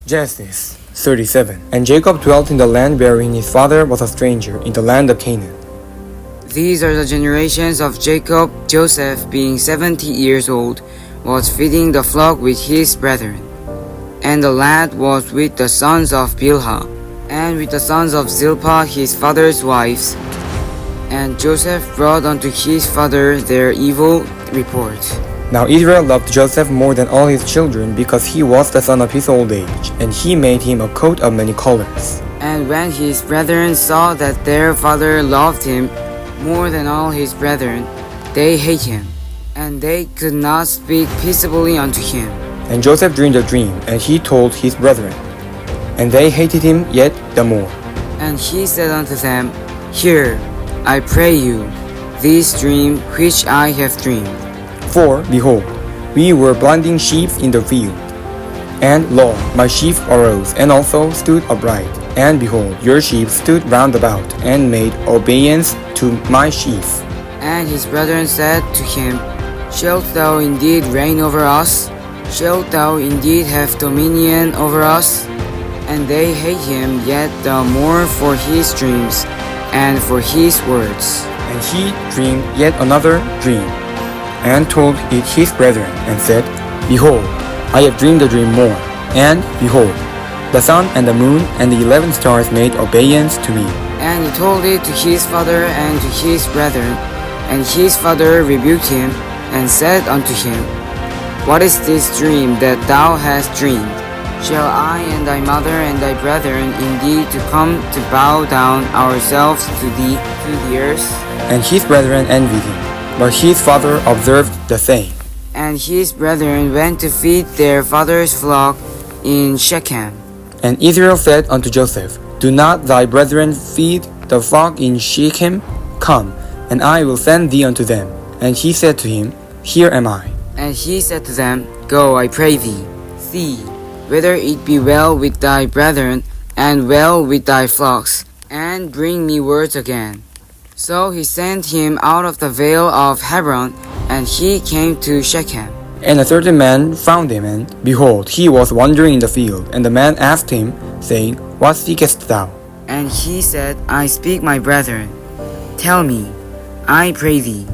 Genesis 37. And Jacob dwelt in the land wherein his father was a stranger, in the land of Canaan. These are the generations of Jacob. Joseph, being 70 years old, was feeding the flock with his brethren. And the lad was with the sons of Bilhah, and with the sons of Zilpah his father's wives. And Joseph brought unto his father their evil report. Now Israel loved Joseph more than all his children, because he was the son of his old age, and he made him a coat of many colors. And when his brethren saw that their father loved him more than all his brethren, they hate him, and they could not speak peaceably unto him. And Joseph dreamed a dream, and he told his brethren. And they hated him yet the more. And he said unto them, Hear, I pray you, this dream which I have dreamed. For, behold, we were blinding sheep in the field. And lo, my sheep arose, and also stood upright. And behold, your sheep stood round about, and made obeisance to my sheep. And his brethren said to him, Shalt thou indeed reign over us? Shalt thou indeed have dominion over us? And they hate him yet the more for his dreams, and for his words. And he dreamed yet another dream, and told it his brethren, and said, Behold, I have dreamed a dream more. And behold, the sun and the moon and the 11 stars made obeisance to me. And he told it to his father and to his brethren. And his father rebuked him, and said unto him, What is this dream that thou hast dreamed? Shall I and thy mother and thy brethren indeed to come to bow down ourselves to thee to the earth? And his brethren envied him. But his father observed the saying. And his brethren went to feed their father's flock in Shechem. And Israel said unto Joseph, Do not thy brethren feed the flock in Shechem? Come, and I will send thee unto them. And he said to him, Here am I. And he said to them, Go, I pray thee, see whether it be well with thy brethren, and well with thy flocks, and bring me words again. So he sent him out of the vale of Hebron, and he came to Shechem. And a certain man found him, and behold, he was wandering in the field. And the man asked him, saying, What seekest thou? And he said, I speak, my brethren. Tell me, I pray thee,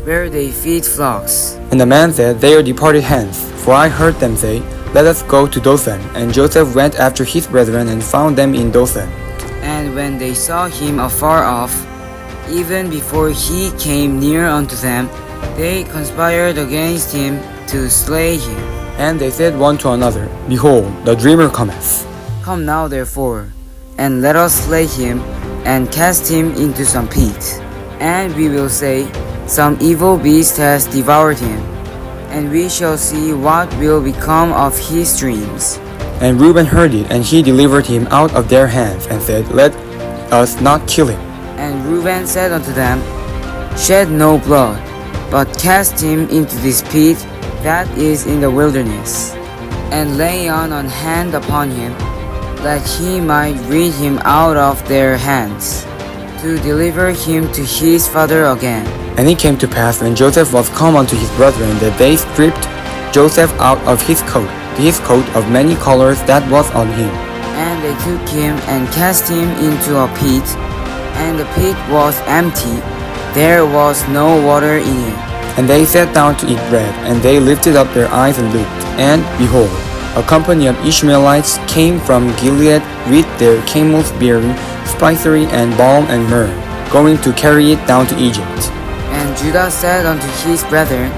where they feed flocks. And the man said, They are departed hence, for I heard them say, Let us go to Dothan. And Joseph went after his brethren, and found them in Dothan. And when they saw him afar off, even before he came near unto them, they conspired against him to slay him. And they said one to another, Behold, the dreamer cometh. Come now therefore, and let us slay him, and cast him into some pit. And we will say, Some evil beast has devoured him, and we shall see what will become of his dreams. And Reuben heard it, and he delivered him out of their hands, and said, Let us not kill him. And Reuben said unto them, Shed no blood, but cast him into this pit that is in the wilderness, and lay on an hand upon him, that he might rid him out of their hands, to deliver him to his father again. And it came to pass, when Joseph was come unto his brethren, that they stripped Joseph out of his coat of many colors that was on him. And they took him and cast him into a pit, and the pit was empty, there was no water in it. And they sat down to eat bread, and they lifted up their eyes and looked, and behold, a company of Ishmaelites came from Gilead with their camels bearing spicery and balm and myrrh, going to carry it down to Egypt. And Judah said unto his brethren,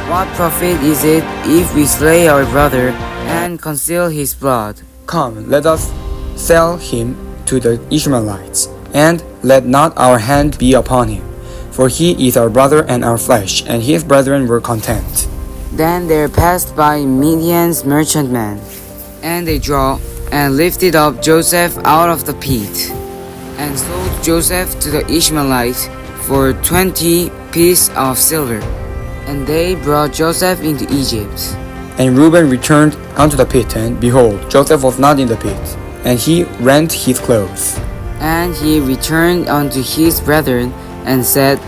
What profit is it if we slay our brother, and conceal his blood? Come, let us sell him to the Ishmaelites, and let not our hand be upon him. For he is our brother and our flesh. And his brethren were content. Then there passed by Midian's merchantmen, and they drew, and lifted up Joseph out of the pit, and sold Joseph to the Ishmaelites for 20 pieces of silver. And they brought Joseph into Egypt. And Reuben returned unto the pit, and behold, Joseph was not in the pit. And he rent his clothes. And he returned unto his brethren, and said,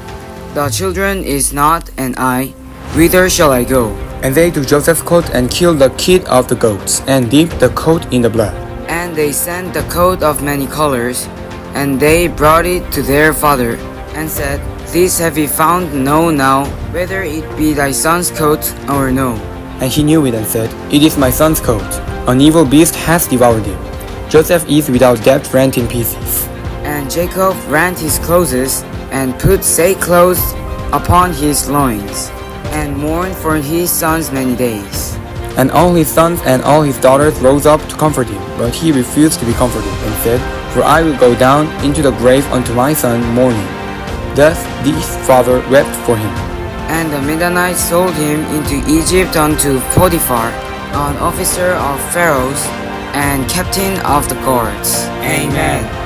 The children is not, and I, whither shall I go? And they took Joseph's coat and killed the kid of the goats, and dipped the coat in the blood. And they sent the coat of many colors, and they brought it to their father, and said, This have we found, know now, whether it be thy son's coat or no. And he knew it and said, It is my son's coat. An evil beast hath devoured him. Joseph is without debt rent in pieces. And Jacob rent his clothes, and put sackcloth upon his loins, and mourned for his sons many days. And all his sons and all his daughters rose up to comfort him, but he refused to be comforted, and said, For I will go down into the grave unto my son mourning. Thus his father wept for him. And the Midianites sold him into Egypt unto Potiphar, an officer of Pharaoh's, and captain of the guards. Amen.